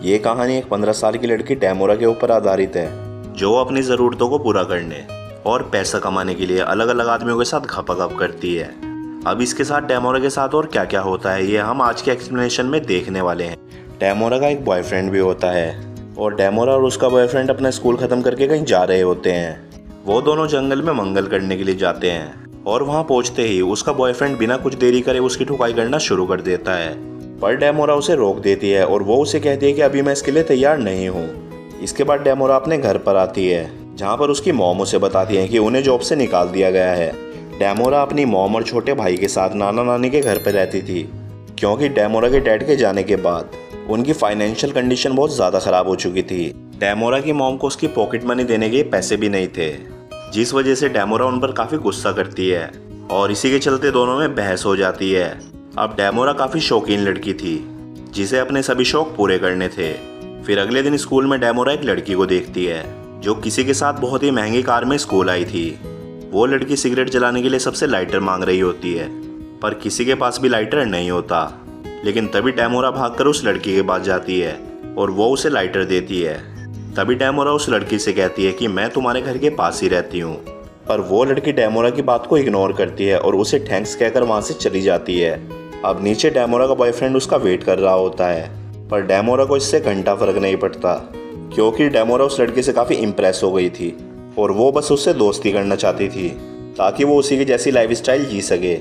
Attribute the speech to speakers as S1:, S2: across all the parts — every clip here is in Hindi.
S1: ये कहानी एक 15 साल की लड़की डेमोरा के ऊपर आधारित है, जो अपनी ज़रूरतों को पूरा करने और पैसा कमाने के लिए अलग अलग आदमियों के साथ घपाघप करती है। अब इसके साथ डेमोरा के साथ और क्या क्या होता है, ये हम आज के एक्सप्लेनेशन में देखने वाले हैं। डेमोरा का एक बॉयफ्रेंड भी होता है और डेमोरा और उसका बॉयफ्रेंड अपना स्कूल ख़त्म करके कहीं जा रहे होते हैं। वो दोनों जंगल में मंगल करने के लिए जाते हैं और वहाँ पहुँचते ही उसका बॉयफ्रेंड बिना कुछ देरी करे उसकी ठुकाई करना शुरू कर देता है। पर डेमोरा उसे रोक देती है और वो उसे कहती है कि अभी मैं इसके लिए तैयार नहीं हूँ। इसके बाद डेमोरा अपने घर पर आती है, जहाँ पर उसकी मॉम उसे बताती है कि उन्हें जॉब से निकाल दिया गया है। डेमोरा अपनी मॉम और छोटे भाई के साथ नाना नानी के घर पर रहती थी, क्योंकि डेमोरा के डैड के जाने के बाद उनकी फाइनेंशियल कंडीशन बहुत ज़्यादा ख़राब हो चुकी थी। डेमोरा की मॉम को उसकी पॉकेट मनी देने के पैसे भी नहीं थे, जिस वजह से डेमोरा उन पर काफ़ी गुस्सा करती है और इसी के चलते दोनों में बहस हो जाती है। अब डेमोरा काफ़ी शौकीन लड़की थी, जिसे अपने सभी शौक पूरे करने थे। फिर अगले दिन स्कूल में डेमोरा एक लड़की को देखती है, जो किसी के साथ बहुत ही महंगी कार में स्कूल आई थी। वो लड़की सिगरेट जलाने के लिए सबसे लाइटर मांग रही होती है, पर किसी के पास भी लाइटर नहीं होता। लेकिन तभी डेमोरा भागकर उस लड़की के पास जाती है और वो उसे लाइटर देती है। तभी डेमोरा उस लड़की से कहती है कि मैं तुम्हारे घर के पास ही रहती हूँ, पर वो लड़की डेमोरा की बात को इग्नोर करती है और उसे थैंक्स कहकर वहाँ से चली जाती है। अब नीचे डेमोरा का बॉयफ्रेंड उसका वेट कर रहा होता है, पर डेमोरा को इससे घंटा फर्क नहीं पड़ता, क्योंकि डेमोरा उस लड़के से काफ़ी इम्प्रेस हो गई थी और वो बस उससे दोस्ती करना चाहती थी ताकि वो उसी की जैसी लाइफस्टाइल जी सके।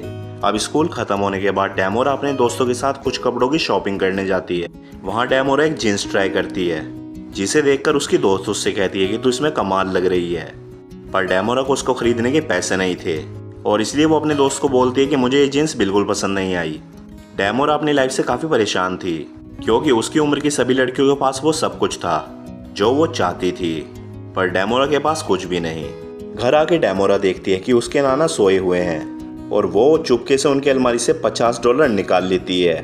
S1: अब स्कूल ख़त्म होने के बाद डेमोरा अपने दोस्तों के साथ कुछ कपड़ों की शॉपिंग करने जाती है। वहाँ डेमोरा एक जीन्स ट्राई करती है, जिसे देखकर उसकी दोस्त उससे कहती है कि तू इसमें कमाल लग रही है। पर डेमोरा को उसको खरीदने के पैसे नहीं थे और इसलिए वो अपने दोस्त को बोलती है कि मुझे ये जीन्स बिल्कुल पसंद नहीं आई। डेमोरा अपनी लाइफ से काफ़ी परेशान थी, क्योंकि उसकी उम्र की सभी लड़कियों के पास वो सब कुछ था जो वो चाहती थी, पर डेमोरा के पास कुछ भी नहीं। घर आके डेमोरा देखती है कि उसके नाना सोए हुए हैं और वो चुपके से उनकी अलमारी से $50 निकाल लेती है,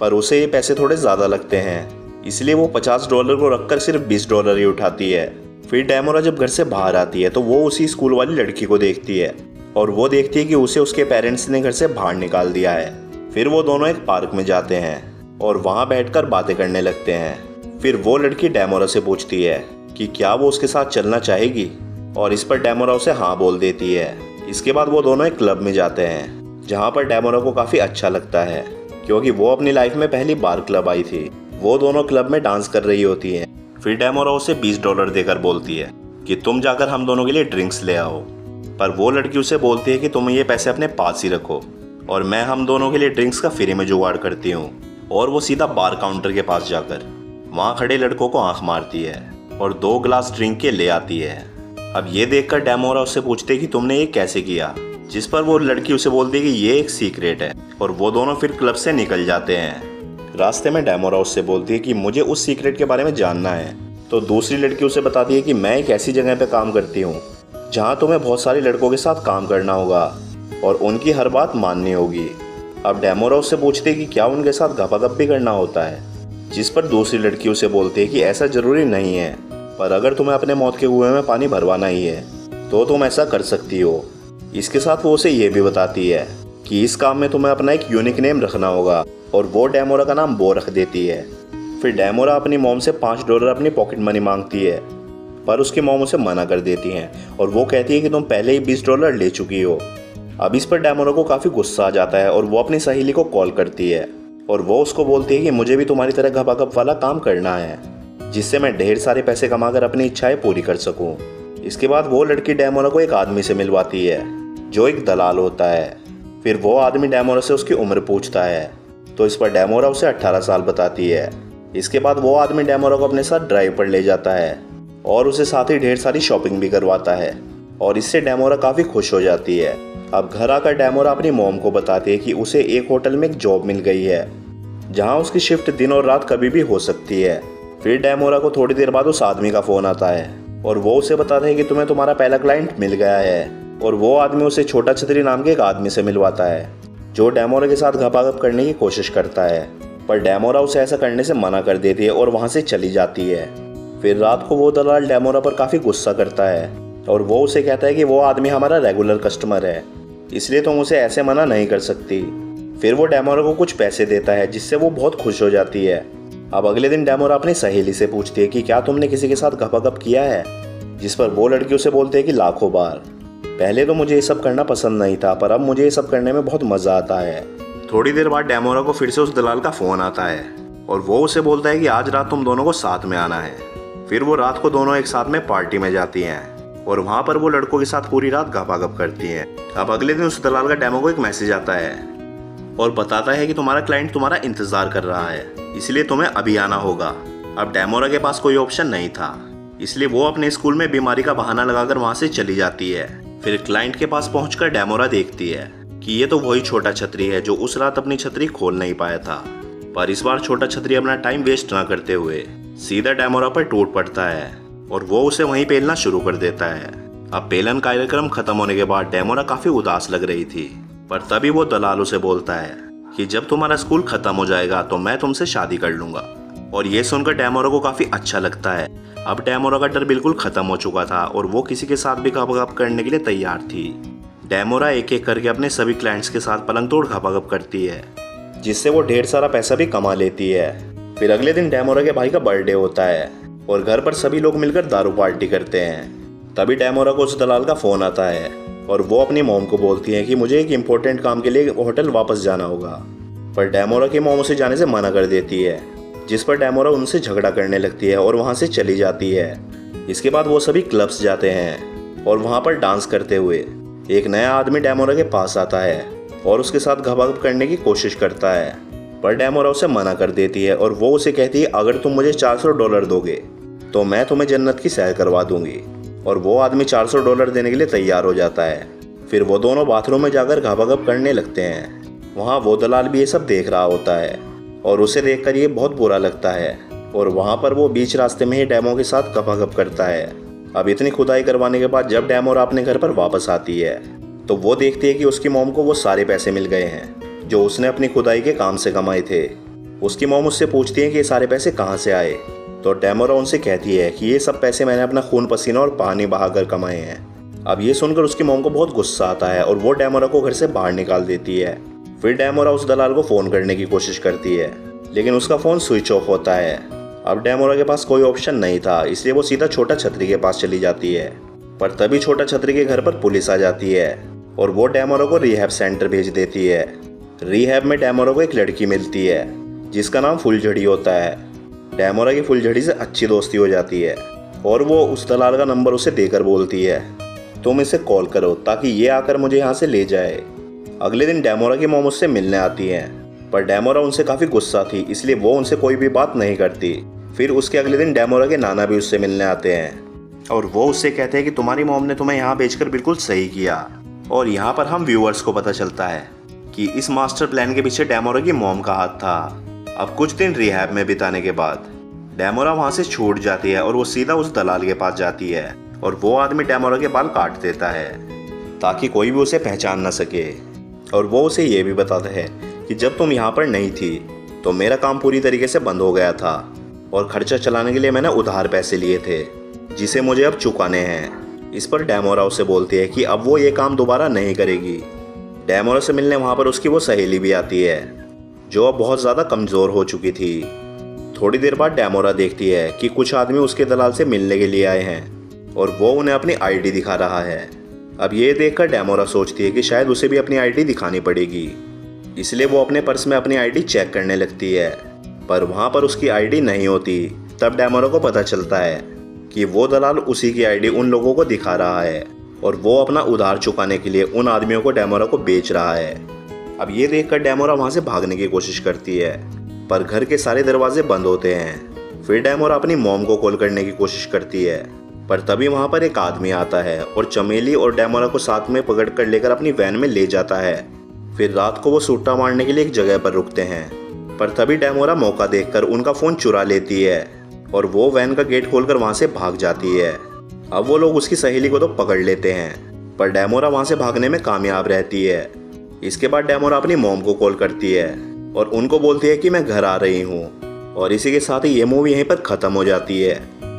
S1: पर उसे ये पैसे थोड़े ज़्यादा लगते हैं, इसलिए वो $50 को रखकर सिर्फ $20 ही उठाती है। फिर डेमोरा जब घर से बाहर आती है तो वो उसी स्कूल वाली लड़की को देखती है और वो देखती है कि उसे उसके पेरेंट्स ने घर से बाहर निकाल दिया है। फिर वो दोनों एक पार्क में जाते हैं और वहाँ बैठकर बातें करने लगते हैं। फिर वो लड़की डेमोरा से पूछती है कि क्या वो उसके साथ चलना चाहेगी, और इस पर डेमोरा उसे हाँ बोल देती है। इसके बाद वो दोनों एक क्लब में जाते हैं, जहाँ पर डेमोरा को काफ़ी अच्छा लगता है, क्योंकि वो अपनी लाइफ में पहली बार क्लब आई थी। वो दोनों क्लब में डांस कर रही होती हैं। फिर डेमोरा उसे $20 देकर बोलती है कि तुम जाकर हम दोनों के लिए ड्रिंक्स ले आओ, पर वो लड़की उसे बोलती है कि तुम ये पैसे अपने पास ही रखो और मैं हम दोनों के लिए ड्रिंक्स का फ्री में जुगाड़ करती हूँ। और वो सीधा बार काउंटर के पास जाकर वहाँ खड़े लड़कों को आंख मारती है और 2 ग्लास ड्रिंक के ले आती है। अब ये देखकर डेमोरा उससे पूछती है कि तुमने ये कैसे किया, जिस पर वो लड़की उसे बोलती है कि ये एक सीक्रेट है, और वो दोनों फिर क्लब से निकल जाते हैं। रास्ते में डेमोरा उससे बोलती है कि मुझे उस सीक्रेट के बारे में जानना है, तो दूसरी लड़की उसे बताती है कि मैं एक ऐसी जगह पर काम करती हूँ जहाँ तुम्हें बहुत सारे लड़कों के साथ काम करना होगा और उनकी हर बात माननी होगी। अब डेमोरा उससे पूछती है कि क्या उनके साथ घपाघप भी करना होता है, जिस पर दूसरी लड़की उसे बोलती है कि ऐसा ज़रूरी नहीं है, पर अगर तुम्हें अपने मौत के कुएं में पानी भरवाना ही है तो तुम ऐसा कर सकती हो। इसके साथ वो उसे ये भी बताती है कि इस काम में तुम्हें अपना एक यूनिक नेम रखना होगा, और वो डेमोरा का नाम बो रख देती है। फिर डेमोरा अपनी मॉम से $5 अपनी पॉकेट मनी मांगती है, पर उसकी मॉम उसे मना कर देती हैं और वो कहती है कि तुम पहले ही $20 ले चुकी हो। अब इस पर डेमोरा को काफ़ी गुस्सा आ जाता है और वो अपनी सहेली को कॉल करती है और वो उसको बोलती है कि मुझे भी तुम्हारी तरह घपाघप वाला काम करना है, जिससे मैं ढेर सारे पैसे कमाकर अपनी इच्छाएं पूरी कर सकूं। इसके बाद वो लड़की डेमोरा को एक आदमी से मिलवाती है, जो एक दलाल होता है। फिर वो आदमी डेमोरा से उसकी उम्र पूछता है, तो इस पर डेमोरा उसे 18 साल बताती है। इसके बाद वो आदमी डेमोरा को अपने साथ ड्राइव पर ले जाता है और उसे साथ ही ढेर सारी शॉपिंग भी करवाता है, और इससे डेमोरा काफ़ी खुश हो जाती है। अब घर आकर डेमोरा अपनी मॉम को बताती है कि उसे एक होटल में एक जॉब मिल गई है, जहाँ उसकी शिफ्ट दिन और रात कभी भी हो सकती है। फिर डेमोरा को थोड़ी देर बाद उस आदमी का फ़ोन आता है और वो उसे बताता है कि तुम्हें तुम्हारा पहला क्लाइंट मिल गया है, और वो आदमी उसे छोटा छतरी नाम के एक आदमी से मिलवाता है, जो डेमोरा के साथ घपाघप करने की कोशिश करता है, पर डेमोरा उसे ऐसा करने से मना कर देती है और वहाँ से चली जाती है। फिर रात को वो दलाल डेमोरा पर काफ़ी गुस्सा करता है और वो उसे कहता है कि वो आदमी हमारा रेगुलर कस्टमर है, इसलिए तुम उसे ऐसे मना नहीं कर सकती। फिर वो डेमोरा को कुछ पैसे देता है, जिससे वो बहुत खुश हो जाती है अब अगले दिन डेमोरा अपनी सहेली से पूछती है कि क्या तुमने किसी के साथ गपागप किया है, जिस पर वो लड़की उसे बोलती है कि लाखों बार। पहले तो मुझे ये सब करना पसंद नहीं था, पर अब मुझे ये सब करने में बहुत मज़ा आता है। थोड़ी देर बाद डेमोरा को फिर से उस दलाल का फ़ोन आता है और वो उसे बोलता है कि आज रात तुम दोनों को साथ में आना है। फिर वो रात को दोनों एक साथ में पार्टी में जाती हैं और वहाँ पर वो लड़कों के साथ पूरी रात गपागप करती हैं। अब अगले दिन उस दलाल का डेमो को एक मैसेज आता है और बताता है कि तुम्हारा क्लाइंट तुम्हारा इंतज़ार कर रहा है, इसलिए तुम्हें अभी आना होगा। अब डेमोरा के पास कोई ऑप्शन नहीं था, इसलिए वो अपने स्कूल में बीमारी का बहाना लगाकर वहाँ से चली जाती है। फिर क्लाइंट के पास पहुंचकर डेमोरा देखती है कि ये तो वही छोटा छतरी है जो उस रात अपनी छतरी खोल नहीं पाया था। पर इस बार छोटा छतरी अपना टाइम वेस्ट ना करते हुए सीधा डेमोरा पर टूट पड़ता है और वो उसे वहीं पेलना शुरू कर देता है। अब पेलन कार्यक्रम खत्म होने के बाद डेमोरा काफी उदास लग रही थी, पर तभी वो दलाल उसे बोलता है कि जब तुम्हारा स्कूल खत्म हो जाएगा तो मैं तुमसे शादी कर लूंगा। और ये सुनकर डेमोरा को काफी अच्छा लगता है। अब डेमोरा का डर बिल्कुल खत्म हो चुका था और वो किसी के साथ भी गपागप करने के लिए तैयार थी। डेमोरा एक एक करके अपने सभी क्लाइंट्स के साथ पलंग तोड़ गपागप करती है, जिससे वो ढेर सारा पैसा भी कमा लेती है। फिर अगले दिन डेमोरा के भाई का बर्थडे होता है और घर पर सभी लोग मिलकर दारू पार्टी करते हैं। तभी डेमोरा को उस दलाल का फ़ोन आता है और वो अपनी मॉम को बोलती है कि मुझे एक इम्पोर्टेंट काम के लिए होटल वापस जाना होगा। पर डेमोरा की मॉम उसे जाने से मना कर देती है, जिस पर डेमोरा उनसे झगड़ा करने लगती है और वहाँ से चली जाती है। इसके बाद वो सभी क्लब्स जाते हैं और वहाँ पर डांस करते हुए एक नया आदमी डेमोरा के पास आता है और उसके साथ गपागप करने की कोशिश करता है, पर डेमोरा उसे मना कर देती है और वो उसे कहती है अगर तुम मुझे $400 दोगे तो मैं तुम्हें जन्नत की सैर करवा दूंगी। और वो आदमी $400 देने के लिए तैयार हो जाता है। फिर वो दोनों बाथरूम में जाकर गपागप करने लगते हैं। वहाँ वो दलाल भी ये सब देख रहा होता है और उसे देखकर ये बहुत बुरा लगता है और वहाँ पर वो बीच रास्ते में ही डेमो के साथ गपागप करता है। अब इतनी खुदाई करवाने के बाद जब डेमोरा अपने घर पर वापस आती है तो वो देखती है कि उसकी मॉम को वो सारे पैसे मिल गए हैं जो उसने अपनी खुदाई के काम से कमाए थे। उसकी मॉम उससे पूछती है कि ये सारे पैसे कहाँ से आए, तो डेमोरा उनसे कहती है कि ये सब पैसे मैंने अपना खून पसीना और पानी बहाकर कमाए हैं। अब ये सुनकर उसकी मॉम को बहुत गुस्सा आता है और वो डेमोरा को घर से बाहर निकाल देती है। फिर डेमोरा उस दलाल को फ़ोन करने की कोशिश करती है, लेकिन उसका फ़ोन स्विच ऑफ होता है। अब डेमोरा के पास कोई ऑप्शन नहीं था, इसलिए वो सीधा छोटा छतरी के पास चली जाती है। पर तभी छोटा छतरी के घर पर पुलिस आ जाती है और वो डेमोरा को रिहैब सेंटर भेज देती है। रिहैब में डेमोरा को एक लड़की मिलती है जिसका नाम फुलझड़ी होता है। डेमोरा की फुलझड़ी से अच्छी दोस्ती हो जाती है और वो उस दलाल का नंबर उसे देकर बोलती है तुम इसे कॉल करो ताकि ये आकर मुझे यहाँ से ले जाए। अगले दिन डेमोरा की मॉम उससे मिलने आती है, पर डेमोरा उनसे काफ़ी गुस्सा थी, इसलिए वो उनसे कोई भी बात नहीं करती। फिर उसके अगले दिन डेमोरा के नाना भी उससे मिलने आते हैं और वो उससे कहते हैं कि तुम्हारी मॉम ने तुम्हें यहाँ भेजकर बिल्कुल सही किया। और यहाँ पर हम व्यूअर्स को पता चलता है कि इस मास्टर प्लान के पीछे डेमोरा की मॉम का हाथ था। अब कुछ दिन रिहैब में बिताने के बाद डेमोरा वहाँ से छूट जाती है और वो सीधा उस दलाल के पास जाती है और वो आदमी डेमोरा के बाल काट देता है ताकि कोई भी उसे पहचान न सके। और वो उसे ये भी बताता है कि जब तुम यहाँ पर नहीं थी तो मेरा काम पूरी तरीके से बंद हो गया था और खर्चा चलाने के लिए मैंने उधार पैसे लिए थे जिसे मुझे अब चुकाने हैं। इस पर डेमोरा उसे बोलती है कि अब वो ये काम दोबारा नहीं करेगी। डेमोरा से मिलने वहाँ पर उसकी वो सहेली भी आती है जो अब बहुत ज़्यादा कमज़ोर हो चुकी थी। थोड़ी देर बाद डेमोरा देखती है कि कुछ आदमी उसके दलाल से मिलने के लिए आए हैं और वो उन्हें अपनी आईडी दिखा रहा है। अब ये देखकर डेमोरा सोचती है कि शायद उसे भी अपनी आईडी दिखानी पड़ेगी, इसलिए वो अपने पर्स में अपनी आईडी चेक करने लगती है, पर वहाँ पर उसकी आईडी नहीं होती। तब डेमोरा को पता चलता है कि वो दलाल उसी की आईडी उन लोगों को दिखा रहा है और वो अपना उधार चुकाने के लिए उन आदमियों को डेमोरा को बेच रहा है। अब ये देखकर डेमोरा वहाँ से भागने की कोशिश करती है, पर घर के सारे दरवाजे बंद होते हैं। फिर डेमोरा अपनी मॉम को कॉल करने की कोशिश करती है, पर तभी वहाँ पर एक आदमी आता है और चमेली और डेमोरा को साथ में पकड़कर लेकर अपनी वैन में ले जाता है। फिर रात को वो सुट्टा मारने के लिए एक जगह पर रुकते हैं, पर तभी डेमोरा मौका देखकर उनका फ़ोन चुरा लेती है और वो वैन का गेट खोलकर वहाँ से भाग जाती है। अब वो लोग उसकी सहेली को तो पकड़ लेते हैं, पर डेमोरा वहाँ से भागने में कामयाब रहती है। इसके बाद डेमोरा अपनी मॉम को कॉल करती है और उनको बोलती है कि मैं घर आ रही हूँ। और इसी के साथ ही ये मूवी यहीं पर ख़त्म हो जाती है।